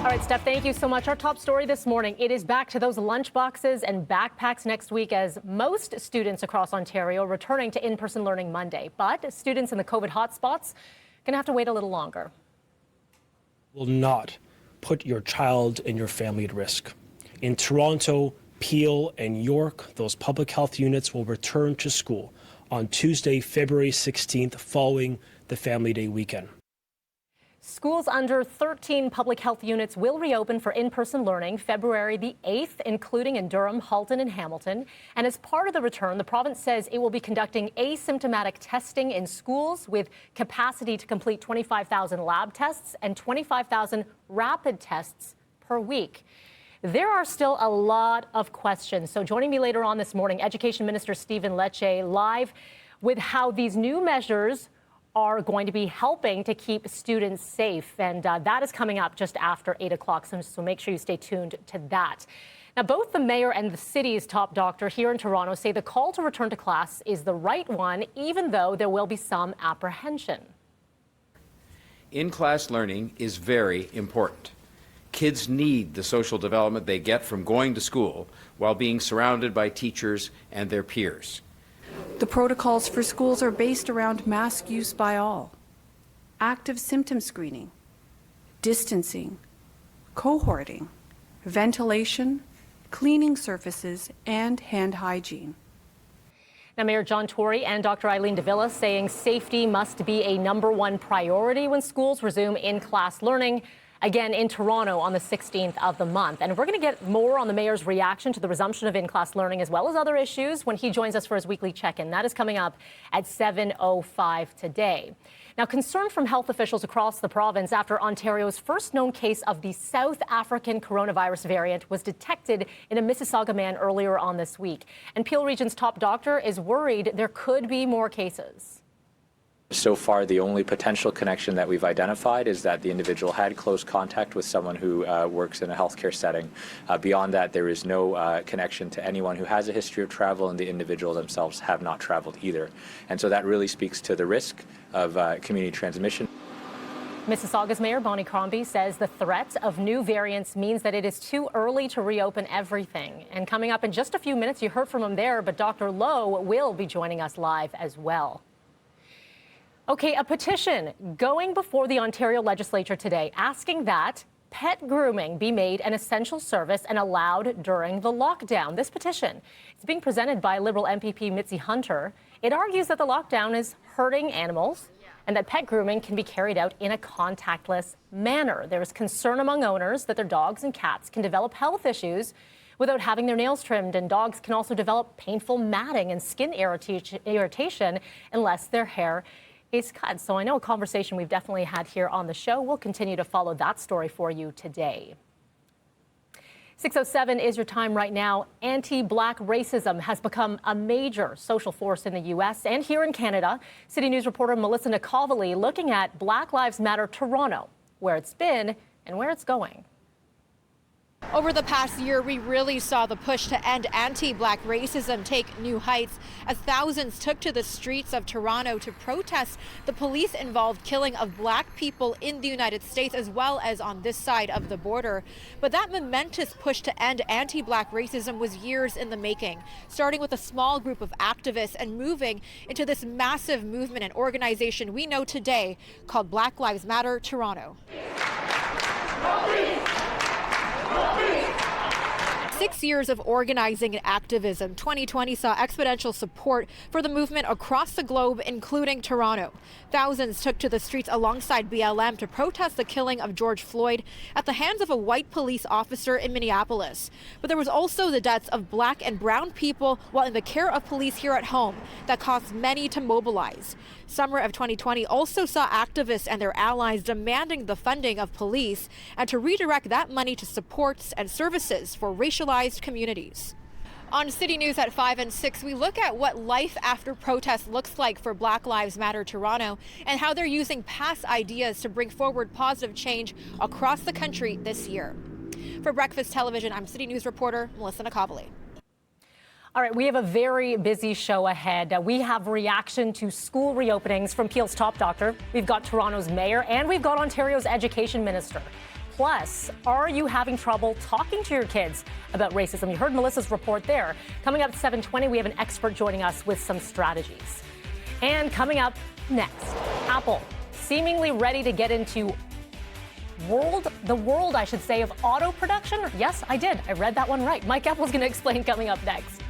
All right, Steph, thank you so much. Our top story this morning, it is back to those lunch boxes and backpacks next week as most students across Ontario returning to in-person learning Monday. But students in the COVID hotspots going to have to wait a little longer. Will not put your child and your family at risk. In Toronto, Peel and York, those public health units will return to school on Tuesday, February 16th, following the Family Day weekend. Schools under 13 public health units will reopen for in-person learning February the 8th, including in Durham, Halton, and Hamilton. And as part of the return, the province says it will be conducting asymptomatic testing in schools with capacity to complete 25,000 lab tests and 25,000 rapid tests per week. There are still a lot of questions. So joining me later on this morning, Education Minister Stephen Lecce live with how these new measures are going to be helping to keep students safe. And that is coming up just after 8 o'clock. So make sure you stay tuned to that. Now, both the mayor and the city's top doctor here in Toronto say the call to return to class is the right one, even though there will be some apprehension. In-class learning is very important. Kids need the social development they get from going to school while being surrounded by teachers and their peers. The protocols for schools are based around mask use by all, active symptom screening, distancing, cohorting, ventilation, cleaning surfaces, and hand hygiene. Now, Mayor John Tory and Dr. Eileen de Villa saying safety must be a #1 priority when schools resume in-class learning. Again, in Toronto on the 16th of the month. And we're going to get more on the mayor's reaction to the resumption of in-class learning as well as other issues when he joins us for his weekly check-in. That is coming up at 7:05 today. Now, concern from health officials across the province after Ontario's first known case of the South African coronavirus variant was detected in a Mississauga man earlier on this week. And Peel Region's top doctor is worried there could be more cases. So far, the only potential connection that we've identified is that the individual had close contact with someone who works in a healthcare setting. Beyond that, there is no connection to anyone who has a history of travel, and the individuals themselves have not traveled either. And so that really speaks to the risk of community transmission. Mississauga's Mayor Bonnie Crombie says the threat of new variants means that it is too early to reopen everything. And coming up in just a few minutes, you heard from him there, but Dr. Lowe will be joining us live as well. Okay, a petition going before the Ontario legislature today asking that pet grooming be made an essential service and allowed during the lockdown. This petition is being presented by Liberal MPP Mitzi Hunter. It argues that the lockdown is hurting animals and that pet grooming can be carried out in a contactless manner. There is concern among owners that their dogs and cats can develop health issues without having their nails trimmed, and dogs can also develop painful matting and skin irritation unless their hair is cut. So I know a conversation we've definitely had here on the show. We'll continue to follow that story for you today. 6:07 is your time right now. Anti-Black racism has become a major social force in the U.S. and here in Canada. City News reporter Melissa Nicovelli looking at Black Lives Matter Toronto, where it's been and where it's going. Over the past year, we really saw the push to end anti-Black racism take new heights as thousands took to the streets of Toronto to protest the police-involved killing of Black people in the United States as well as on this side of the border. But that momentous push to end anti-Black racism was years in the making, starting with a small group of activists and moving into this massive movement and organization we know today called Black Lives Matter Toronto. 6 years of organizing and activism, 2020 saw exponential support for the movement across the globe, including Toronto. Thousands took to the streets alongside BLM to protest the killing of George Floyd at the hands of a white police officer in Minneapolis. But there was also the deaths of Black and brown people while in the care of police here at home that caused many to mobilize. Summer of 2020 also saw activists and their allies demanding the funding of police and to redirect that money to supports and services for racialized communities. On City News at 5 and 6, we look at what life after protest looks like for Black Lives Matter Toronto and how they're using past ideas to bring forward positive change across the country this year. For Breakfast Television, I'm City News reporter Melissa Nicovelli. All right, we have a very busy show ahead. We have reaction to school reopenings from Peel's top doctor. We've got Toronto's mayor and we've got Ontario's education minister. Plus, are you having trouble talking to your kids about racism? You heard Melissa's report there. Coming up at 7:20, we have an expert joining us with some strategies. And coming up next, Apple seemingly ready to get into the world, I should say, of auto production. Yes, I did. I read that one right. Mike Apple's going to explain coming up next.